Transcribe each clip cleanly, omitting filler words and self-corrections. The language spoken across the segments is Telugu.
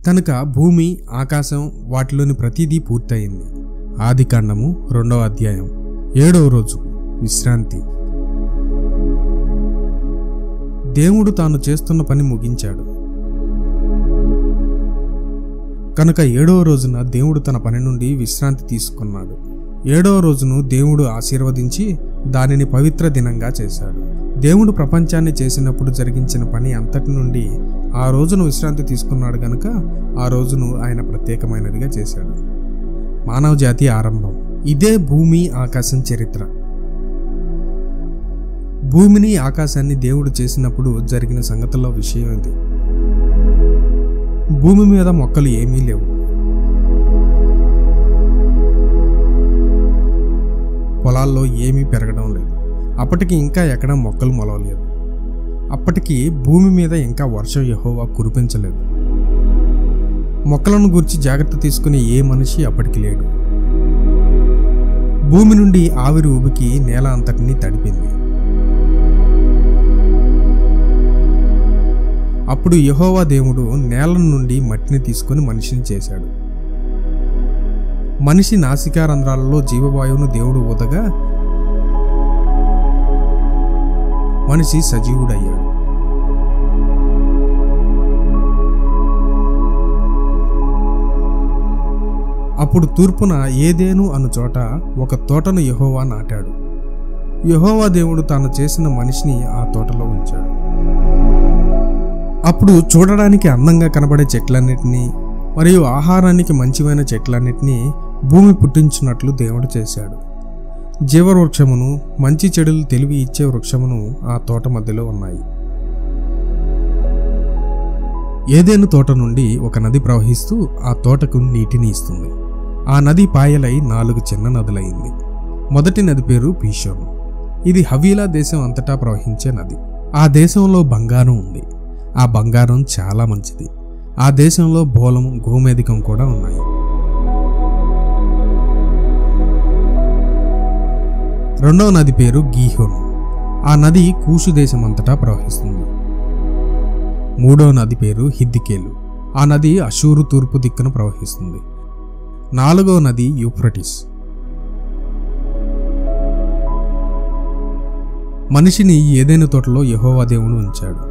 కనుక భూమి, ఆకాశం వాటిలోని ప్రతిదీ పూర్తయింది. ఆదికాండము 2వ అధ్యాయం 7వ రోజు విశ్రాంతి. దేవుడు తాను చేస్తున్న పని ముగించాడు. కనుక 7వ రోజున దేవుడు తన పని నుండి విశ్రాంతి తీసుకున్నాడు. 7వ రోజును దేవుడు ఆశీర్వదించి దానిని పవిత్ర దినంగా చేశాడు. దేవుడు ప్రపంచాన్ని చేసినప్పుడు జరిగించిన పని అంతటి నుండి ఆ రోజును విశ్రాంతి తీసుకున్నాడు గనుక ఆ రోజును ఆయన ప్రత్యేకమైనదిగా చేశాడు. మానవ జాతి ఆరంభం. ఇదే భూమి, ఆకాశం చరిత్ర. భూమిని, ఆకాశాన్ని దేవుడు చేసినప్పుడు జరిగిన సంగతుల్లో విషయం ఇది. భూమి మీద మొక్కలు ఏమీ లేవు. పొలాల్లో ఏమీ పెరగడం లేదు. అప్పటికి ఇంకా ఎక్కడ మొక్కలు మొలవలేదు. అప్పటికి భూమి మీద ఇంకా వర్షం యెహోవా కురిపించలేదు. మొక్కలను గురించి జాగ్రత్త తీసుకునే ఏ మనిషి అప్పటికి లేడు. భూమి నుండి ఆవిరి ఉబికి నేల అంతటినీ తడిపింది. అప్పుడు యెహోవా దేవుడు నేల నుండి మట్టిని తీసుకుని మనిషిని చేశాడు. మనిషి నాసికారంధ్రాలలో జీవవాయువును దేవుడు ఊదగా మనిషి సజీవుడయ్యాడు. అప్పుడు తూర్పున ఏదేను అను చోట ఒక తోటను యెహోవా నాటాడు. యెహోవా దేవుడు తాను చేసిన మనిషిని ఆ తోటలో ఉంచాడు. అప్పుడు చూడడానికి అందంగా కనబడే చెట్లన్నిటినీ మరియు ఆహారానికి మంచివైన చెట్లన్నిటినీ భూమి పుట్టించినట్లు దేవుడు చేశాడు. జీవవృక్షమును, మంచి చెడులు తెలివి ఇచ్చే వృక్షమును ఆ తోట మధ్యలో ఉన్నాయి. ఏదేను తోట నుండి ఒక నది ప్రవహిస్తూ ఆ తోటకు నీటిని ఇస్తుంది. ఆ నది పాయలై 4 చిన్న నదులైంది. మొదటి నది పేరు పీషోను. ఇది హవీలా దేశం అంతటా ప్రవహించే నది. ఆ దేశంలో బంగారం ఉంది. ఆ బంగారం చాలా మంచిది. ఆ దేశంలో బోలం, గోమేధికం కూడా ఉన్నాయి. రెండవ నది పేరు గీహోను. ఆ నది కూషు దేశం అంతటా ప్రవహిస్తుంది. మూడవ నది పేరు హిద్దికేలు. ఆ నది అషూరు తూర్పు దిక్కున ప్రవహిస్తుంది. 4వ నది యూఫ్రటీస్. మనిషిని ఏదైనా తోటలో యెహోవా దేవుడు ఉంచాడు.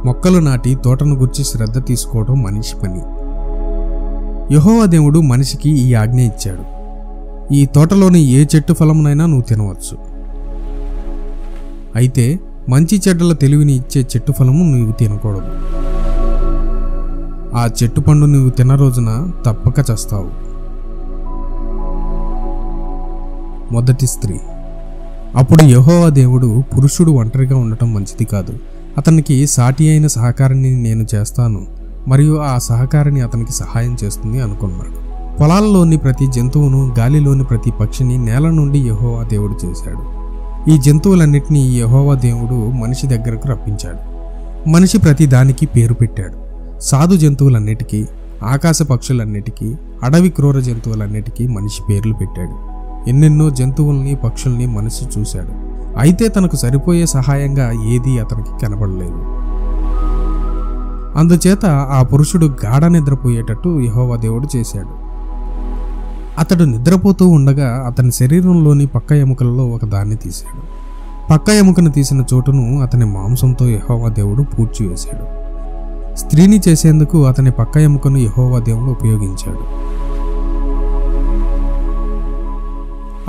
మొక్కలు నాటి తోటను గురించి శ్రద్ధ తీసుకోవడం మనిషి పని. యెహోవా దేవుడు మనిషికి ఈ ఆజ్ఞ ఇచ్చాడు: ఈ తోటలోని ఏ చెట్టు ఫలమునైనా నువ్వు తినవచ్చు. అయితే మంచి చెడ్డల తెలివిని ఇచ్చే చెట్టు ఫలము నువ్వు తినకూడదు. ఆ చెట్టు పండు నువ్వు తిన్న రోజున తప్పక చస్తావు. మొదటి స్త్రీ. అప్పుడు యెహోవా దేవుడు, పురుషుడు ఒంటరిగా ఉండటం మంచిది కాదు. అతనికి సాటి అయిన సహకారిని నేను చేస్తాను, మరియు ఆ సహకారిని అతనికి సహాయం చేస్తుంది అనుకున్నాడు. పొలాల్లోని ప్రతి జంతువును, గాలిలోని ప్రతి పక్షిని నేల నుండి యెహోవా దేవుడు చేశాడు. ఈ జంతువులన్నిటినీ యెహోవా దేవుడు మనిషి దగ్గరకు రప్పించాడు. మనిషి ప్రతి దానికి పేరు పెట్టాడు. సాధు జంతువులన్నిటికీ, ఆకాశ పక్షులన్నిటికీ, అడవి క్రూర జంతువులన్నిటికీ మనిషి పేర్లు పెట్టాడు. ఎన్నెన్నో జంతువుల్ని, పక్షుల్ని మనిషి చూశాడు. అయితే తనకు సరిపోయే సహాయంగా ఏదీ అతనికి కనబడలేదు. అందుచేత ఆ పురుషుడు గాఢ నిద్రపోయేటట్టు యెహోవా దేవుడు చేశాడు. అతడు నిద్రపోతూ ఉండగా అతని శరీరంలోని పక్క ఎముకలలో ఒక దాన్ని తీశాడు. పక్క ఎముకను తీసిన చోటును అతని మాంసంతో యెహోవా దేవుడు పూడ్చివేశాడు. స్త్రీని చేసేందుకు అతని పక్క ఎముకను యెహోవా దేవుడు ఉపయోగించాడు.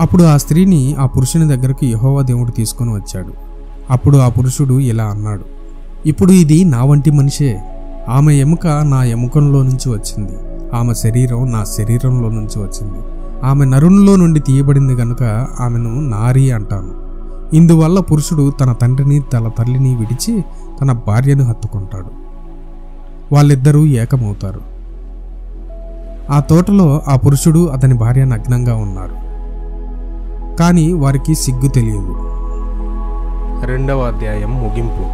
అప్పుడు ఆ స్త్రీని ఆ పురుషుని దగ్గరకు యెహోవా దేవుడు తీసుకొని వచ్చాడు. అప్పుడు ఆ పురుషుడు ఇలా అన్నాడు: ఇప్పుడు ఇది నా వంటి మనిషే. ఆమె ఎముక నా ఎముకలో నుంచి వచ్చింది, ఆమె శరీరం నా శరీరంలో నుంచి వచ్చింది. ఆమె నరునిలో నుండి తీయబడింది గనుక ఆమెను నారీ అంటాను. ఇందువల్ల పురుషుడు తన తండ్రిని, తన తల్లిని విడిచి తన భార్యను హత్తుకుంటాడు. వాళ్ళిద్దరూ ఏకమవుతారు. ఆ తోటలో ఆ పురుషుడు, అతని భార్య నగ్నంగా ఉన్నారు, కానీ వారికి సిగ్గు తెలియదు. 2వ అధ్యాయం ముగింపు.